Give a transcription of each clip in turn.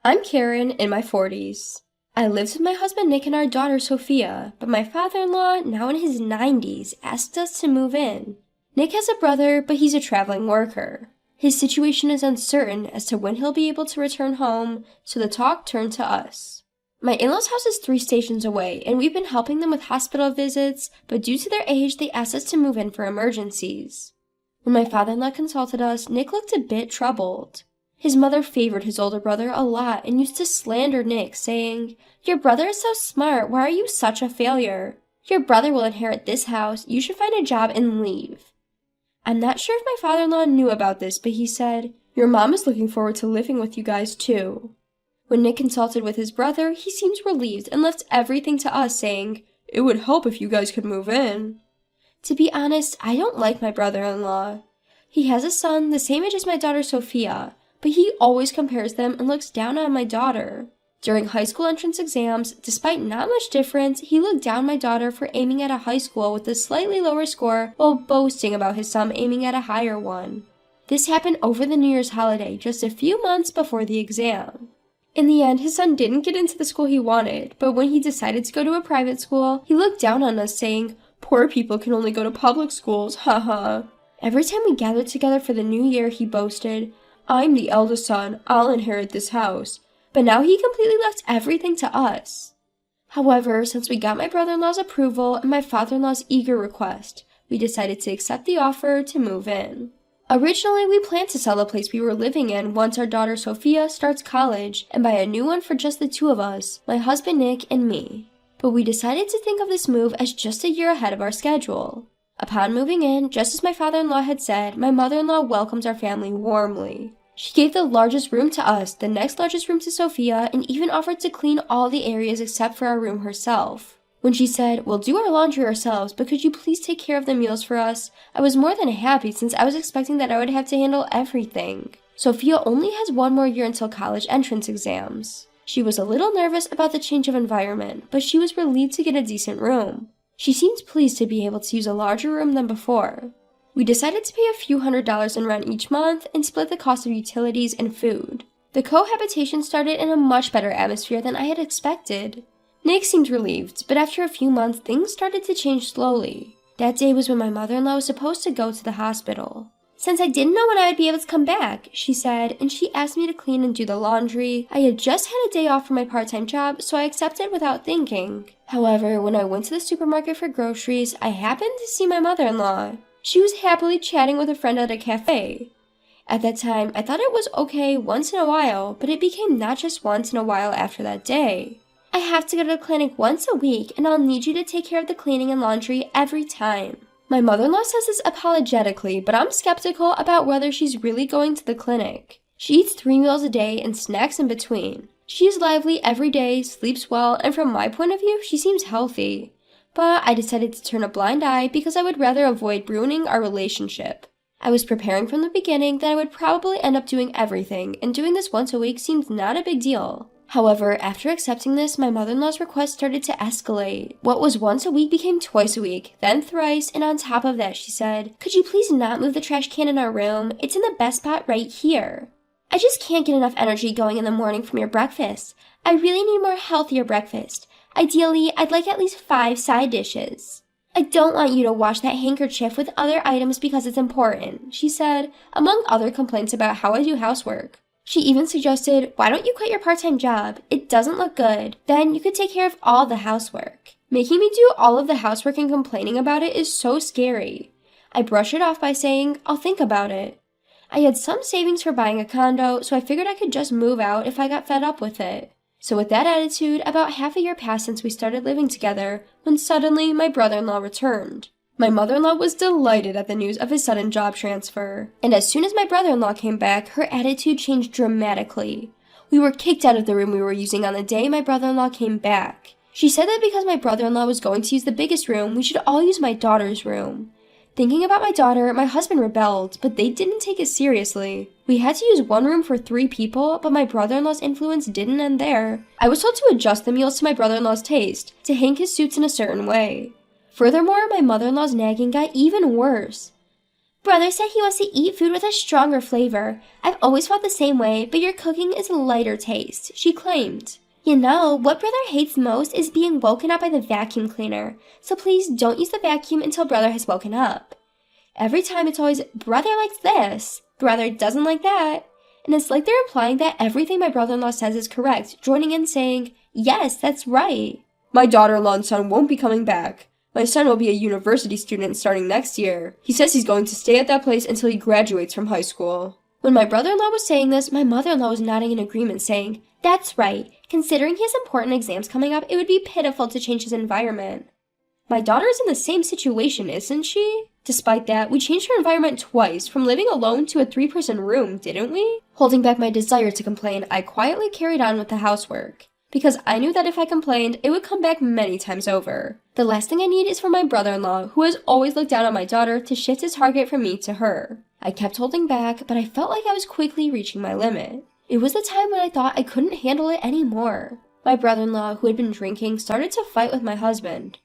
I'm Karen, in my 40s. I lived with my husband Nick and our daughter Sophia, but my father-in-law, now in his 90s, asked us to move in. Nick has a brother, but he's a traveling worker. His situation is uncertain as to when he'll be able to return home, so the talk turned to us. My in-laws' house is 3 stations away, and we've been helping them with hospital visits, but due to their age, they asked us to move in for emergencies. When my father-in-law consulted us, Nick looked a bit troubled. His mother favored his older brother a lot and used to slander Nick, saying, "Your brother is so smart, why are you such a failure? Your brother will inherit this house, you should find a job and leave." I'm not sure if my father-in-law knew about this, but he said, "Your mom is looking forward to living with you guys too." When Nick consulted with his brother, he seemed relieved and left everything to us, saying, "It would help if you guys could move in." To be honest, I don't like my brother-in-law. He has a son the same age as my daughter Sophia, but he always compares them and looks down on my daughter. During high school entrance exams, despite not much difference, he looked down on my daughter for aiming at a high school with a slightly lower score while boasting about his son aiming at a higher one. This happened over the New Year's holiday, just a few months before the exam. In the end, his son didn't get into the school he wanted, but when he decided to go to a private school, he looked down on us saying, "Poor people can only go to public schools, haha." Every time we gathered together for the new year, he boasted, "I'm the eldest son, I'll inherit this house." But now he completely left everything to us. However, since we got my brother-in-law's approval and my father-in-law's eager request, we decided to accept the offer to move in. Originally, we planned to sell the place we were living in once our daughter Sophia starts college and buy a new one for just the 2 of us, my husband Nick and me. But we decided to think of this move as just a year ahead of our schedule. Upon moving in, just as my father-in-law had said, my mother-in-law welcomed our family warmly. She gave the largest room to us, the next largest room to Sophia, and even offered to clean all the areas except for our room herself. When she said, "We'll do our laundry ourselves, but could you please take care of the meals for us?" I was more than happy since I was expecting that I would have to handle everything. Sophia only has 1 more year until college entrance exams. She was a little nervous about the change of environment, but she was relieved to get a decent room. She seemed pleased to be able to use a larger room than before. We decided to pay a few $100s in rent each month and split the cost of utilities and food. The cohabitation started in a much better atmosphere than I had expected. Nick seemed relieved, but after a few months, things started to change slowly. That day was when my mother-in-law was supposed to go to the hospital. Since I didn't know when I would be able to come back, she said, and she asked me to clean and do the laundry. I had just had a day off from my part-time job, so I accepted without thinking. However, when I went to the supermarket for groceries, I happened to see my mother-in-law. She was happily chatting with a friend at a cafe. At that time, I thought it was okay once in a while, but it became not just once in a while after that day. "I have to go to the clinic once a week, and I'll need you to take care of the cleaning and laundry every time." My mother-in-law says this apologetically, but I'm skeptical about whether she's really going to the clinic. She eats 3 meals a day and snacks in between. She is lively every day, sleeps well, and from my point of view, she seems healthy. But I decided to turn a blind eye because I would rather avoid ruining our relationship. I was preparing from the beginning that I would probably end up doing everything, and doing this once a week seemed not a big deal. However, after accepting this, my mother-in-law's request started to escalate. What was once a week became twice a week, then thrice, and on top of that, she said, "Could you please not move the trash can in our room? It's in the best spot right here. I just can't get enough energy going in the morning from your breakfast. I really need more healthier breakfast. Ideally, I'd like at least 5 side dishes. I don't want you to wash that handkerchief with other items because it's important," she said, among other complaints about how I do housework. She even suggested, "Why don't you quit your part-time job? It doesn't look good. Then you could take care of all the housework." Making me do all of the housework and complaining about it is so scary. I brush it off by saying, "I'll think about it." I had some savings for buying a condo, so I figured I could just move out if I got fed up with it. So with that attitude, about half a year passed since we started living together, when suddenly my brother-in-law returned. My mother-in-law was delighted at the news of his sudden job transfer, and as soon as my brother-in-law came back, her attitude changed dramatically. We were kicked out of the room we were using on the day my brother-in-law came back. She said that because my brother-in-law was going to use the biggest room, we should all use my daughter's room. Thinking about my daughter, my husband rebelled, but they didn't take it seriously. We had to use 1 room for 3 people, but my brother-in-law's influence didn't end there. I was told to adjust the meals to my brother-in-law's taste, to hang his suits in a certain way. Furthermore, my mother-in-law's nagging got even worse. Brother said he wants to eat food with a stronger flavor. I've always felt the same way, but your cooking is a lighter taste, she claimed. You know, what brother hates most is being woken up by the vacuum cleaner, so please don't use the vacuum until brother has woken up. Every time it's always, brother likes this, brother doesn't like that. And it's like they're implying that everything my brother-in-law says is correct, joining in saying, yes, that's right. My daughter-in-law and son won't be coming back. My son will be a university student starting next year. He says he's going to stay at that place until he graduates from high school. When my brother-in-law was saying this, my mother-in-law was nodding in agreement, saying, that's right. Considering he has important exams coming up, it would be pitiful to change his environment. My daughter is in the same situation, isn't she? Despite that, we changed her environment twice, from living alone to a 3-person room, didn't we? Holding back my desire to complain, I quietly carried on with the housework. Because I knew that if I complained, it would come back many times over. The last thing I need is for my brother-in-law, who has always looked down on my daughter, to shift his target from me to her. I kept holding back, but I felt like I was quickly reaching my limit. It was the time when I thought I couldn't handle it anymore. My brother-in-law, who had been drinking, started to fight with my husband.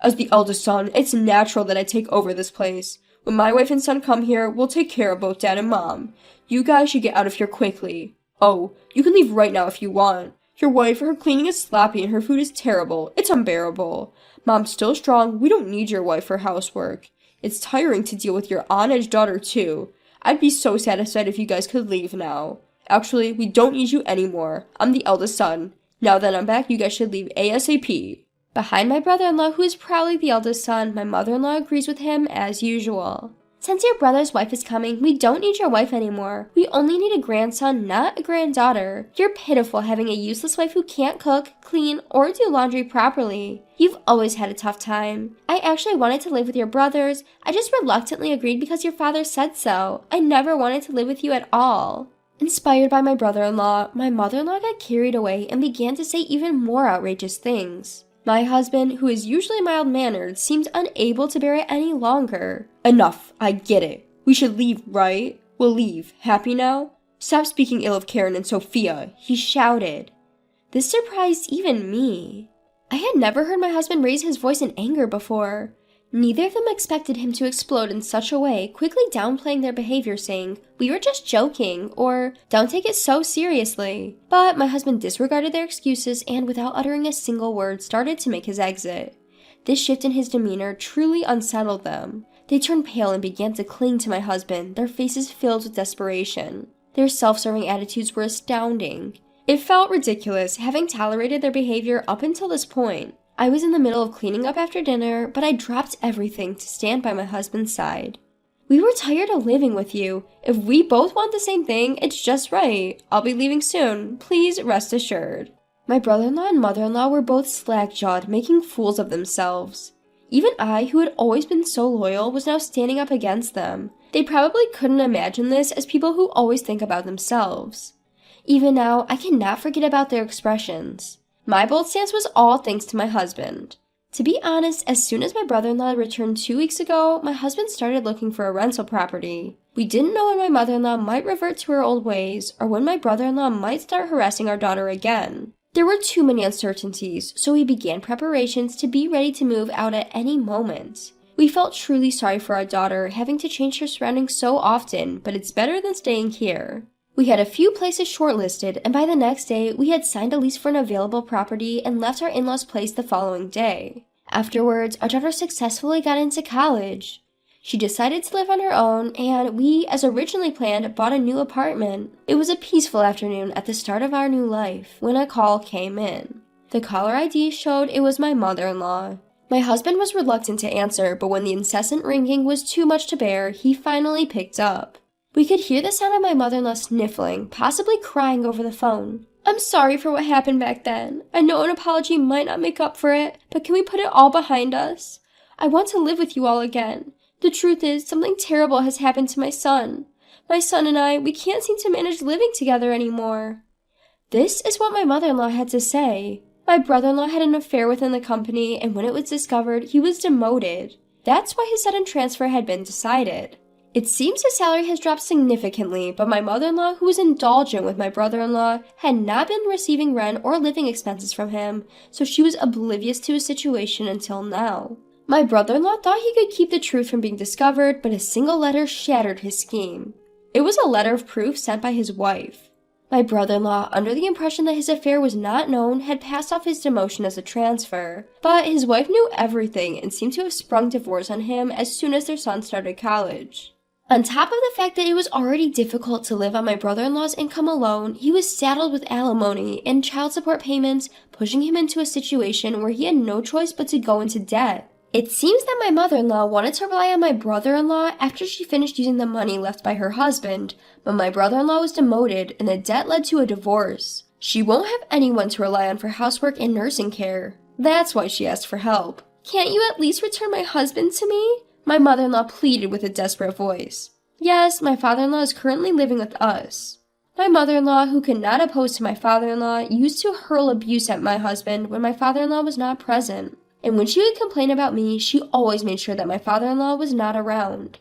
As the eldest son, it's natural that I take over this place. When my wife and son come here, we'll take care of both dad and mom. You guys should get out of here quickly. Oh, you can leave right now if you want. Your wife, her cleaning is sloppy and her food is terrible. It's unbearable. Mom's still strong. We don't need your wife for housework. It's tiring to deal with your on-edge daughter, too. I'd be so satisfied if you guys could leave now. Actually, we don't need you anymore. I'm the eldest son. Now that I'm back, you guys should leave ASAP. Behind my brother-in-law, who is proudly the eldest son, my mother-in-law agrees with him as usual. Since your brother's wife is coming, we don't need your wife anymore. We only need a grandson, not a granddaughter. You're pitiful having a useless wife who can't cook, clean, or do laundry properly. You've always had a tough time. I actually wanted to live with your brothers. I just reluctantly agreed because your father said so. I never wanted to live with you at all. Inspired by my brother-in-law, my mother-in-law got carried away and began to say even more outrageous things. My husband, who is usually mild-mannered, seemed unable to bear it any longer. Enough, I get it. We should leave, right? We'll leave. Happy now? Stop speaking ill of Karen and Sophia, he shouted. This surprised even me. I had never heard my husband raise his voice in anger before. Neither of them expected him to explode in such a way, quickly downplaying their behavior, saying, we were just joking, or don't take it so seriously. But my husband disregarded their excuses and, without uttering a single word, started to make his exit. This shift in his demeanor truly unsettled them. They turned pale and began to cling to my husband, their faces filled with desperation. Their self-serving attitudes were astounding. It felt ridiculous, having tolerated their behavior up until this point. I was in the middle of cleaning up after dinner, but I dropped everything to stand by my husband's side. We were tired of living with you. If we both want the same thing, it's just right. I'll be leaving soon. Please rest assured. My brother-in-law and mother-in-law were both slack-jawed, making fools of themselves. Even I, who had always been so loyal, was now standing up against them. They probably couldn't imagine this as people who always think about themselves. Even now, I cannot forget about their expressions. My bold stance was all thanks to my husband. To be honest, as soon as my brother-in-law returned 2 weeks ago, my husband started looking for a rental property. We didn't know when my mother-in-law might revert to her old ways, or when my brother-in-law might start harassing our daughter again. There were too many uncertainties, so we began preparations to be ready to move out at any moment. We felt truly sorry for our daughter, having to change her surroundings so often, but it's better than staying here. We had a few places shortlisted, and by the next day, we had signed a lease for an available property and left our in-laws' place the following day. Afterwards, our daughter successfully got into college. She decided to live on her own, and we, as originally planned, bought a new apartment. It was a peaceful afternoon at the start of our new life when a call came in. The caller ID showed it was my mother-in-law. My husband was reluctant to answer, but when the incessant ringing was too much to bear, he finally picked up. We could hear the sound of my mother-in-law sniffling, possibly crying over the phone. I'm sorry for what happened back then. I know an apology might not make up for it, but can we put it all behind us? I want to live with you all again. The truth is, something terrible has happened to my son. My son and I, we can't seem to manage living together anymore. This is what my mother-in-law had to say. My brother-in-law had an affair within the company, and when it was discovered, he was demoted. That's why his sudden transfer had been decided. It seems his salary has dropped significantly, but my mother-in-law, who was indulgent with my brother-in-law, had not been receiving rent or living expenses from him, so she was oblivious to his situation until now. My brother-in-law thought he could keep the truth from being discovered, but a single letter shattered his scheme. It was a letter of proof sent by his wife. My brother-in-law, under the impression that his affair was not known, had passed off his demotion as a transfer, but his wife knew everything and seemed to have sprung divorce on him as soon as their son started college. On top of the fact that it was already difficult to live on my brother-in-law's income alone, he was saddled with alimony and child support payments, pushing him into a situation where he had no choice but to go into debt. It seems that my mother-in-law wanted to rely on my brother-in-law after she finished using the money left by her husband, but my brother-in-law was demoted and the debt led to a divorce. She won't have anyone to rely on for housework and nursing care. That's why she asked for help. "Can't you at least return my husband to me?" my mother-in-law pleaded with a desperate voice. Yes, my father-in-law is currently living with us. My mother-in-law, who could not oppose to my father-in-law, used to hurl abuse at my husband when my father-in-law was not present. And when she would complain about me, she always made sure that my father-in-law was not around.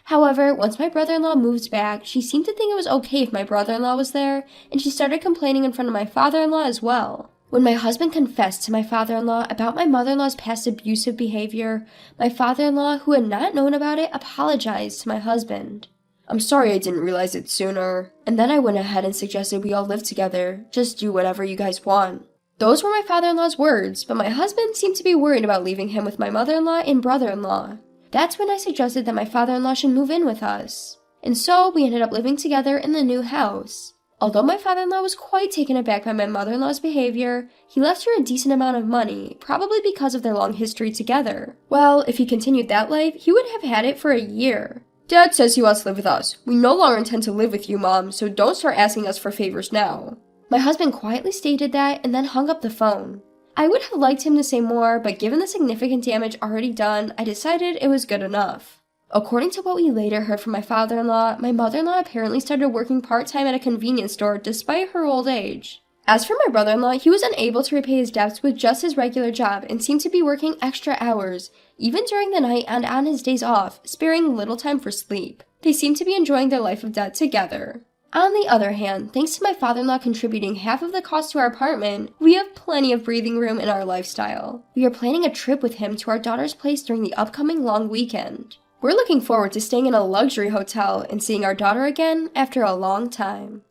However, once my brother-in-law moved back, she seemed to think it was okay if my brother-in-law was there, and she started complaining in front of my father-in-law as well. When my husband confessed to my father-in-law about my mother-in-law's past abusive behavior, my father-in-law, who had not known about it, apologized to my husband. "I'm sorry I didn't realize it sooner." And then I went ahead and suggested we all live together. Just do whatever you guys want. Those were my father-in-law's words, but my husband seemed to be worried about leaving him with my mother-in-law and brother-in-law. That's when I suggested that my father-in-law should move in with us. And so we ended up living together in the new house. Although my father-in-law was quite taken aback by my mother-in-law's behavior, he left her a decent amount of money, probably because of their long history together. Well, if he continued that life, he would have had it for a year. "Dad says he wants to live with us. We no longer intend to live with you, Mom, so don't start asking us for favors now." My husband quietly stated that and then hung up the phone. I would have liked him to say more, but given the significant damage already done, I decided it was good enough. According to what we later heard from my father-in-law, my mother-in-law apparently started working part-time at a convenience store despite her old age. As for my brother-in-law, he was unable to repay his debts with just his regular job and seemed to be working extra hours, even during the night and on his days off, sparing little time for sleep. They seemed to be enjoying their life of debt together. On the other hand, thanks to my father-in-law contributing half of the cost to our apartment, we have plenty of breathing room in our lifestyle. We are planning a trip with him to our daughter's place during the upcoming long weekend. We're looking forward to staying in a luxury hotel and seeing our daughter again after a long time.